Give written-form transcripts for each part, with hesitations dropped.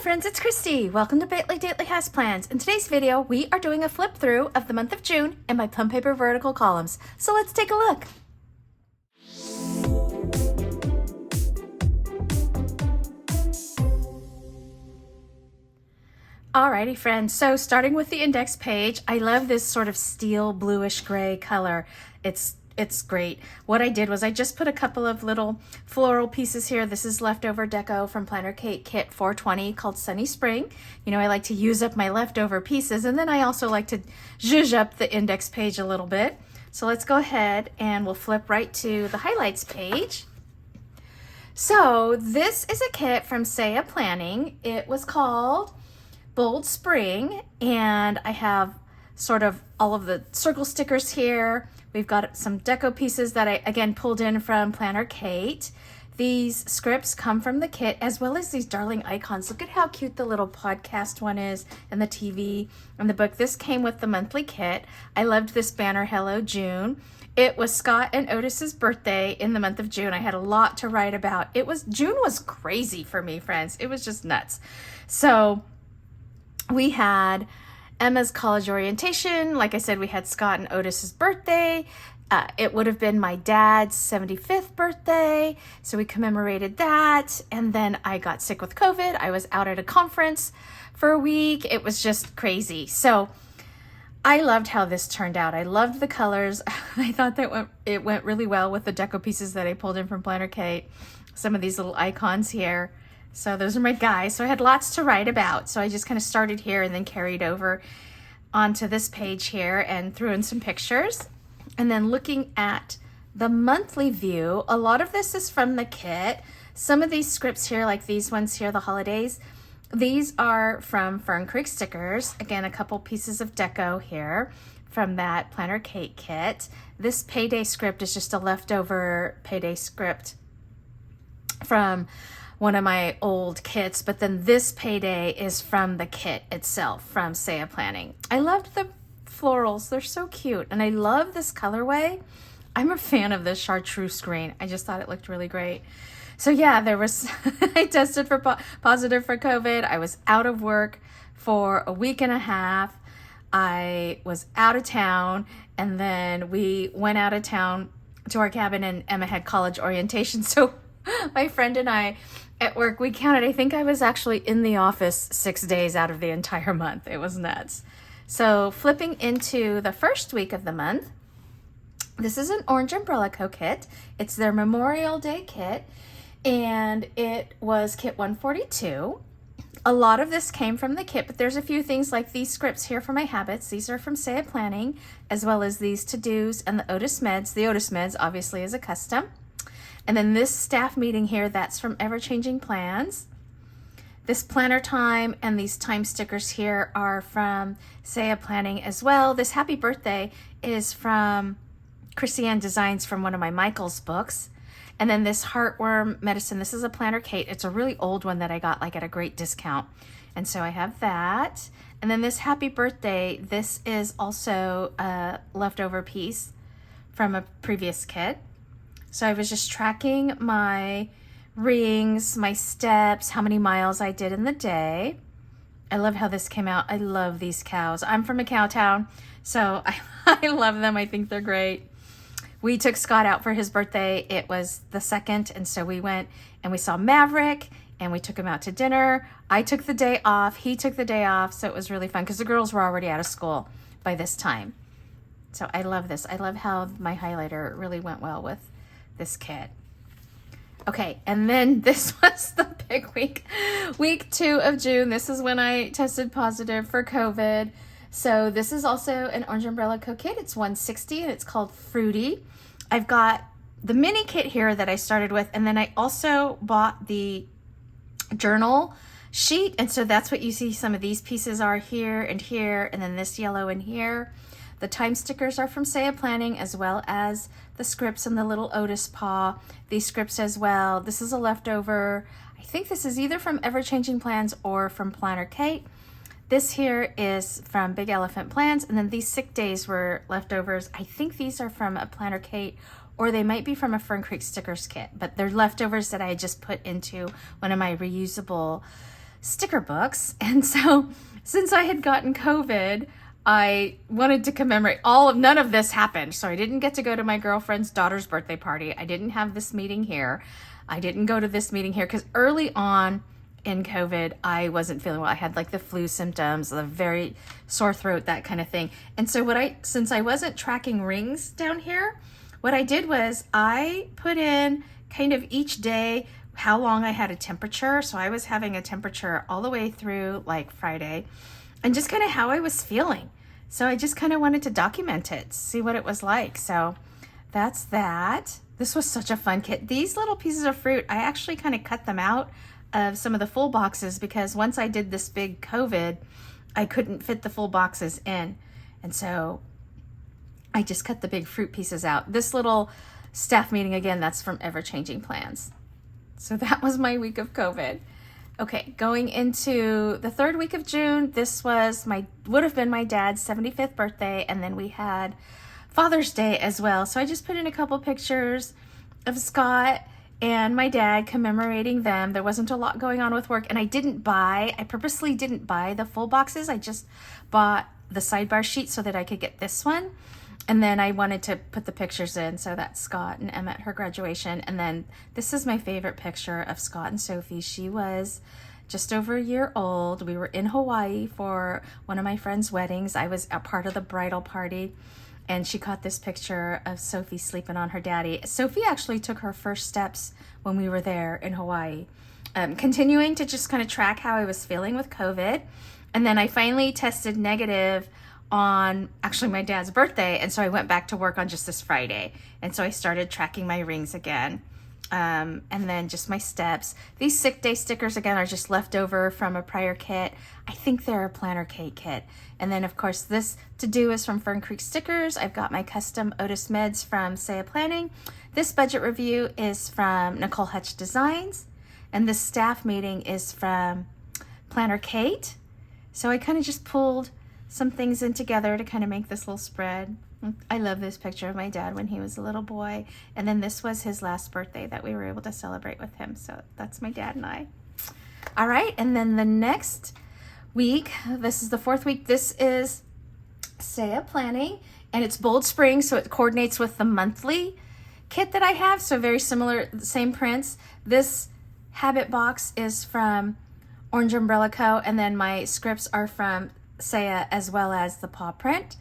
friends, it's Christy. Welcome to Bately Dately Has Plans. In today's video, we are doing a flip through of the month of June in my Plum paper vertical columns. So let's take a look. Alrighty friends, so starting with the index page, I love this sort of steel bluish gray color. It's great. What I did was I just put a couple of little floral pieces here. This is leftover deco from Planner Kate Kit 420 called Sunny Spring. You know, I like to use up my leftover pieces, and then I also like to zhuzh up the index page a little bit. So let's go ahead and we'll flip right to the highlights page. So this is a kit from Saia Planning. It was called Bold Spring, and I have sort of all of the circle stickers here. We've got some deco pieces that I again pulled in from Planner Kate. These scripts come from the kit, as well as these darling icons. Look at how cute the little podcast one is, and the TV and the book. This came with the monthly kit. I loved this banner, Hello June. It was Scott and Otis's birthday in the month of June. I had a lot to write about. June was crazy for me, friends. It was just nuts. So we had Emma's college orientation. Like I said, we had Scott and Otis's birthday. It would have been my dad's 75th birthday, so we commemorated that. And then I got sick with COVID. I was out at a conference for a week. It was just crazy. So I loved how this turned out. I loved the colors. I thought that it went really well with the deco pieces that I pulled in from Planner Kate. Some of these little icons here. So those are my guys. So I had lots to write about. So I just kind of started here and then carried over onto this page here and threw in some pictures. And then looking at the monthly view, a lot of this is from the kit. Some of these scripts here, like these ones here, the holidays, these are from Fern Creek stickers. Again, a couple pieces of deco here from that Planner Kate kit. This payday script is just a leftover payday script from one of my old kits, but then this payday is from the kit itself from Saia Planning. I loved the florals. They're so cute, and I love this colorway. I'm a fan of this chartreuse green. I just thought it looked really great. So yeah, I tested for positive for COVID. I was out of work for a week and a half. I was out of town, and then we went out of town to our cabin, and Emma had college orientation. So my friend and I at work, we counted, I think I was actually in the office 6 days out of the entire month. It was nuts. So flipping into the first week of the month, this is an Orange Umbrella Co. kit. It's their Memorial Day kit, and it was kit 142. A lot of this came from the kit, but there's a few things like these scripts here for my habits. These are from Saia Planning, as well as these to-dos and the Otis Meds. The Otis Meds obviously is a custom. And then this staff meeting here, that's from Ever Changing Plans. This planner time and these time stickers here are from Saia Planning as well. This happy birthday is from Chrissy Ann Designs from one of my Michael's books. And then this heartworm medicine, this is a Planner Kate. It's a really old one that I got like at a great discount. And so I have that. And then this happy birthday, this is also a leftover piece from a previous kit. So I was just tracking my rings, my steps, how many miles I did in the day. I love how this came out. I love these cows. I'm from a cow town, so I love them. I think they're great. We took Scott out for his birthday. It was the 2nd, and so we went and we saw Maverick, and we took him out to dinner. I took the day off. He took the day off, so it was really fun because the girls were already out of school by this time. So I love this. I love how my highlighter really went well with this kit. Okay, and then this was the big week 2 of June. This is when I tested positive for COVID. So this is also an Orange Umbrella Co. kit. It's 160 and it's called Fruity. I've got the mini kit here that I started with, and then I also bought the journal sheet, and so that's what you see some of these pieces are here, and then this yellow in here. The time stickers are from Saia Planning, as well as the scripts and the little Otis paw. These scripts as well. This is a leftover. I think this is either from Ever Changing Plans or from Planner Kate. This here is from Big Elephant Plans, and then these sick days were leftovers. I think these are from a Planner Kate, or they might be from a Fern Creek stickers kit, but they're leftovers that I just put into one of my reusable sticker books. And so since I had gotten COVID, I wanted to commemorate none of this happened. So I didn't get to go to my girlfriend's daughter's birthday party. I didn't have this meeting here. I didn't go to this meeting here because early on in COVID, I wasn't feeling well. I had like the flu symptoms, the very sore throat, that kind of thing. And so since I wasn't tracking rings down here, what I did was I put in kind of each day how long I had a temperature. So I was having a temperature all the way through like Friday, and just kind of how I was feeling. So I just kind of wanted to document it, see what it was like. So that's that. This was such a fun kit. These little pieces of fruit, I actually kind of cut them out of some of the full boxes because once I did this big COVID, I couldn't fit the full boxes in. And so I just cut the big fruit pieces out. This little staff meeting, again, that's from Ever Changing Plans. So that was my week of COVID. Okay, going into the third week of June, this would have been my dad's 75th birthday, and then we had Father's Day as well. So I just put in a couple pictures of Scott and my dad commemorating them. There wasn't a lot going on with work, and I purposely didn't buy the full boxes. I just bought the sidebar sheet so that I could get this one. And then I wanted to put the pictures in. So that's Scott and Emma at her graduation. And then this is my favorite picture of Scott and Sophie. She was just over a year old. We were in Hawaii for one of my friend's weddings. I was a part of the bridal party. And she caught this picture of Sophie sleeping on her daddy. Sophie actually took her first steps when we were there in Hawaii, continuing to just kind of track how I was feeling with COVID. And then I finally tested negative on actually my dad's birthday. And so I went back to work on just this Friday. And so I started tracking my rings again. And then just my steps. These sick day stickers, again, are just left over from a prior kit. I think they're a planner cake kit. And then, of course, this to-do is from Fern Creek Stickers. I've got my custom Otis Meds from Saia Planning. This budget review is from Nicole Hutch Designs. And this staff meeting is from Planner Kate. So I kind of just pulled some things in together to kind of make this little spread. I love this picture of my dad when he was a little boy. And then this was his last birthday that we were able to celebrate with him. So that's my dad and I. All right, and then the next week, this is the fourth week, this is Saia Planning, and it's Bold Spring, so it coordinates with the monthly kit that I have, so very similar, same prints. This habit box is from Orange Umbrella Co., and then my scripts are from Saia as well as the paw print.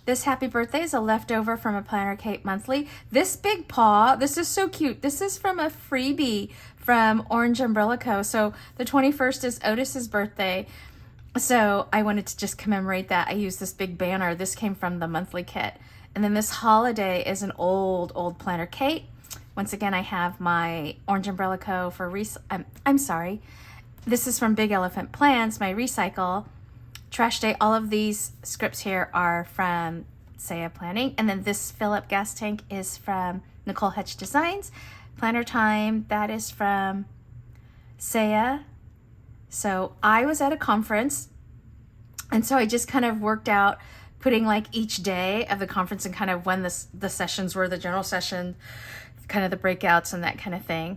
This happy birthday is a leftover from a Planner Kate monthly. This big paw, this is so cute. This is from a freebie from Orange Umbrella Co. So the 21st is Otis's birthday. So I wanted to just commemorate that. I used this big banner. This came from the monthly kit. And then this holiday is an old Planner Kate. Once again, I have my Orange Umbrella Co. for I'm sorry. This is from Big Elephant Plans, my recycle. Trash Day, all of these scripts here are from Saia Planning. And then this fill-up gas tank is from Nicole Hutch Designs. Planner Time, that is from Saia. So I was at a conference, and so I just kind of worked out putting like each day of the conference and kind of when the sessions were, the general session, kind of the breakouts and that kind of thing.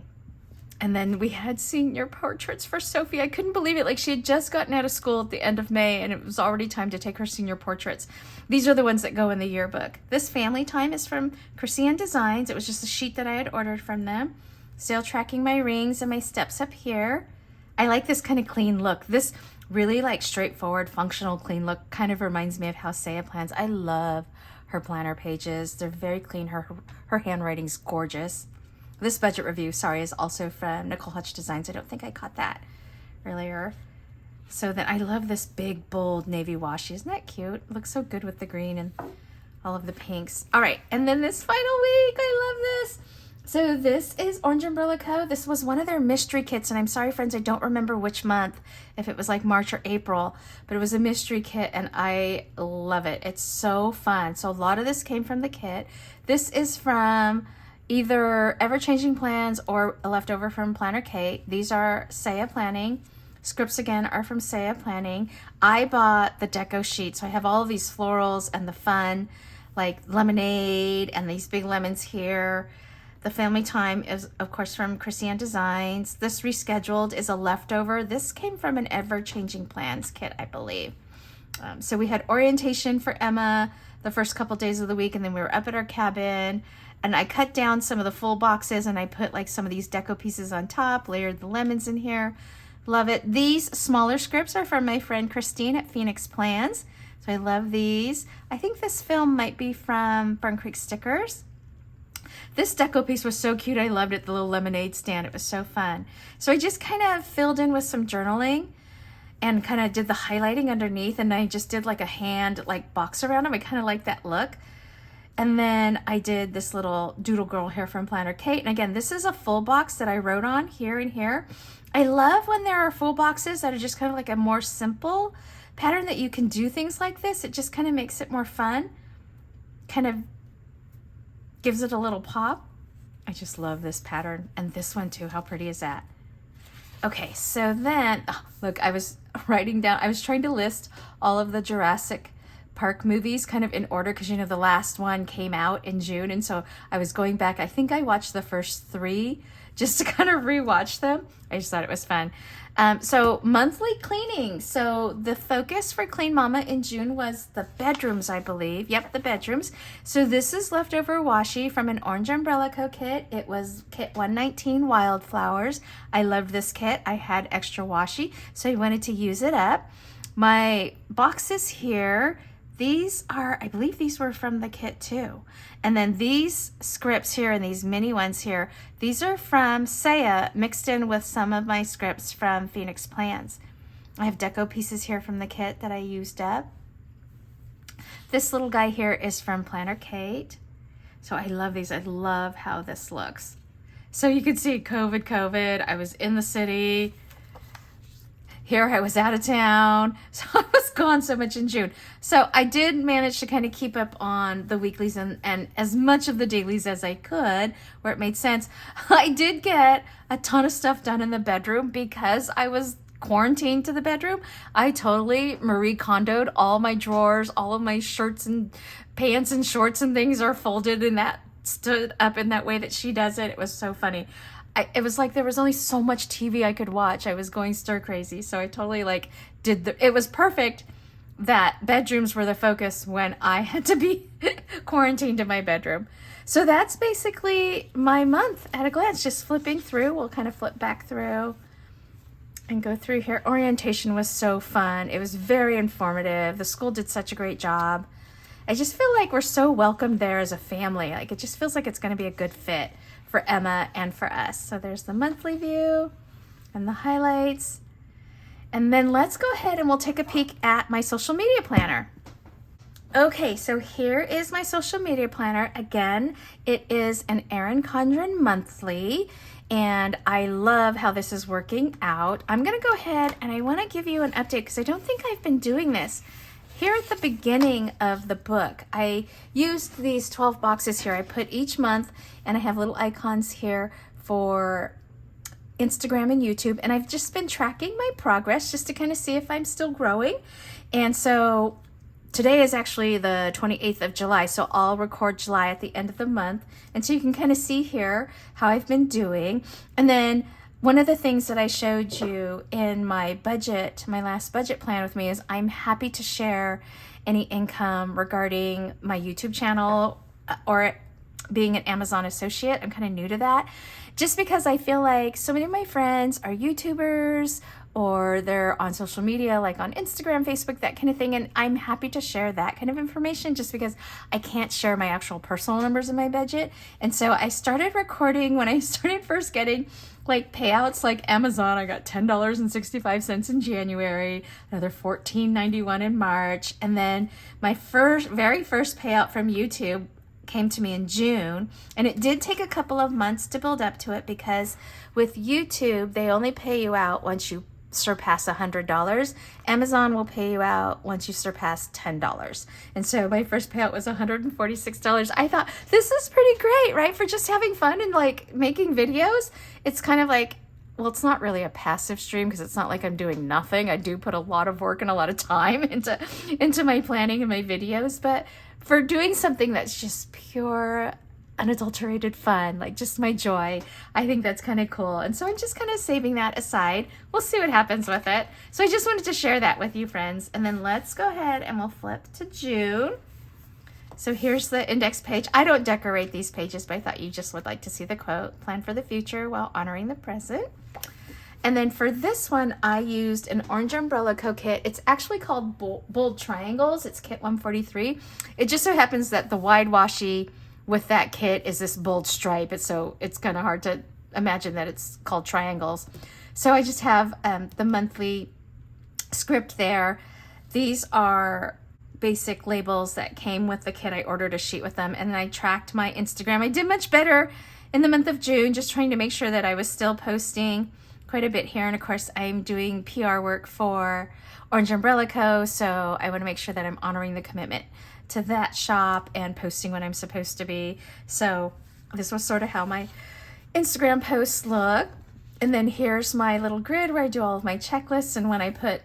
And then we had senior portraits for Sophie. I couldn't believe it. Like, she had just gotten out of school at the end of May, and it was already time to take her senior portraits. These are the ones that go in the yearbook. This Family Time is from Christian Designs. It was just a sheet that I had ordered from them. Still tracking my rings and my steps up here. I like this kind of clean look. This really like straightforward, functional, clean look kind of reminds me of how Saia plans. I love her planner pages. They're very clean. Her handwriting's gorgeous. This budget review, sorry, is also from Nicole Hutch Designs. I don't think I caught that earlier. So then I love this big, bold navy washi. Isn't that cute? It looks so good with the green and all of the pinks. All right, and then this final week, I love this. So this is Orange Umbrella Co. This was one of their mystery kits, and I'm sorry, friends, I don't remember which month, if it was like March or April, but it was a mystery kit, and I love it. It's so fun. So a lot of this came from the kit. This is from either Ever Changing Plans or a leftover from Planner Kate. These are Saia Planning. Scripts again are from Saia Planning. I bought the deco sheet, so I have all of these florals and the fun, like lemonade and these big lemons here. The family time is, of course, from Christiane Designs. This rescheduled is a leftover. This came from an ever-changing plans kit, I believe. So we had orientation for Emma the first couple days of the week, and then we were up at our cabin, and I cut down some of the full boxes, and I put like some of these deco pieces on top, layered the lemons in here. Love it. These smaller scripts are from my friend Christine at Phoenix Plans. So I love these. I think this film might be from Burn Creek Stickers. This deco piece was so cute. I loved it. The little lemonade stand. It was so fun. So I just kind of filled in with some journaling and kind of did the highlighting underneath. And I just did like a hand like box around them. I kind of like that look. And then I did this little doodle girl here from Planner Kate. And again, this is a full box that I wrote on here and here. I love when there are full boxes that are just kind of like a more simple pattern that you can do things like this. It just kind of makes it more fun, kind of gives it a little pop. I just love this pattern, and this one too. How pretty is that? Okay, so then, oh, look, I was writing down, I was trying to list all of the Jurassic Park movies kind of in order, because you know the last one came out in June, and so I was going back. I think I watched the first 3 just to kind of rewatch them. I just thought it was fun. So monthly cleaning. So the focus for Clean Mama in June was the bedrooms, I believe. Yep, the bedrooms. So this is leftover washi from an Orange Umbrella Co. kit. It was kit 119 Wildflowers. I loved this kit. I had extra washi, so I wanted to use it up. My boxes here, these are, I believe these were from the kit too. And then these scripts here and these mini ones here, these are from Saia mixed in with some of my scripts from Phoenix Plans. I have deco pieces here from the kit that I used up. This little guy here is from Planner Kate. So I love these. I love how this looks. So you can see COVID. I was in the city. Here I was out of town, so I was gone so much in June. So I did manage to kind of keep up on the weeklies and as much of the dailies as I could, where it made sense. I did get a ton of stuff done in the bedroom because I was quarantined to the bedroom. I totally Marie Kondoed all my drawers, all of my shirts and pants and shorts and things are folded in that, stood up in that way that she does it. It was so funny. It was like there was only so much TV I could watch. I was going stir crazy. So I totally like it was perfect that bedrooms were the focus when I had to be quarantined in my bedroom. So that's basically my month at a glance, just flipping through. We'll kind of flip back through and go through here. Orientation was so fun. It was very informative. The school did such a great job. I just feel like we're so welcomed there as a family. Like it just feels like it's going to be a good fit for Emma and for us. So there's the monthly view and the highlights. And then let's go ahead and we'll take a peek at my social media planner. Okay, so here is my social media planner. Again, it is an Erin Condren monthly, and I love how this is working out. I'm gonna go ahead and I wanna give you an update because I don't think I've been doing this. Here at the beginning of the book, I used these 12 boxes here. I put each month, and I have little icons here for Instagram and YouTube, and I've just been tracking my progress just to kind of see if I'm still growing. And so today is actually the 28th of July, so I'll record July at the end of the month. And so you can kind of see here how I've been doing. And then one of the things that I showed you in my budget, my last budget plan with me, is I'm happy to share any income regarding my YouTube channel or being an Amazon associate. I'm kind of new to that just because I feel like so many of my friends are YouTubers or they're on social media like on Instagram, Facebook, that kind of thing. And I'm happy to share that kind of information just because I can't share my actual personal numbers in my budget. And so I started recording when I started first getting like payouts like Amazon. I got $10.65 in January, another $14.91 in March. And then my very first payout from YouTube came to me in June, and it did take a couple of months to build up to it because with YouTube, they only pay you out once you surpass $100. Amazon will pay you out once you surpass $10. And so my first payout was $146. I thought this is pretty great, right? For just having fun and like making videos. It's kind of like, well, it's not really a passive stream because it's not like I'm doing nothing. I do put a lot of work and a lot of time into my planning and my videos, but for doing something that's just pure unadulterated fun, like just my joy. I think that's kind of cool. And so I'm just kind of saving that aside. We'll see what happens with it. So I just wanted to share that with you, friends. And then let's go ahead and we'll flip to June. So here's the index page. I don't decorate these pages, but I thought you just would like to see the quote, plan for the future while honoring the present. And then for this one, I used an orange umbrella kit. It's actually called Bold Triangles. It's kit 143. It just so happens that the wide washi with that kit is this bold stripe. So it's kind of hard to imagine that it's called triangles. So I just have the monthly script there. These are basic labels that came with the kit. I ordered a sheet with them, and then I tracked my Instagram. I did much better in the month of June, just trying to make sure that I was still posting quite a bit here. And of course, I'm doing PR work for Orange Umbrella Co. So I want to make sure that I'm honoring the commitment to that shop and posting when I'm supposed to be. So this was sort of how my Instagram posts look. And then here's my little grid where I do all of my checklists and when I put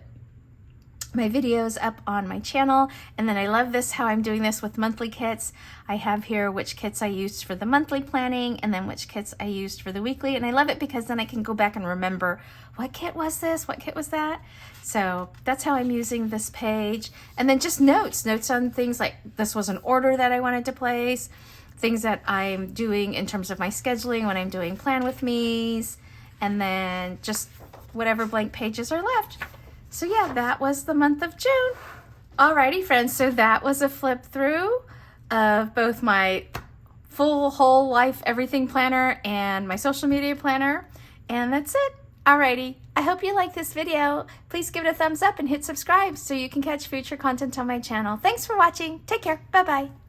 my videos up on my channel. And then I love this, how I'm doing this with monthly kits. I have here which kits I used for the monthly planning and then which kits I used for the weekly. And I love it because then I can go back and remember what kit was this, what kit was that. So that's how I'm using this page. And then just notes on things like this was an order that I wanted to place, things that I'm doing in terms of my scheduling when I'm doing plan with me's, and then just whatever blank pages are left. So yeah, that was the month of June. Alrighty, friends, so that was a flip through of both my full whole life everything planner and my social media planner, and that's it. Alrighty, I hope you like this video. Please give it a thumbs up and hit subscribe so you can catch future content on my channel. Thanks for watching. Take care. Bye-bye.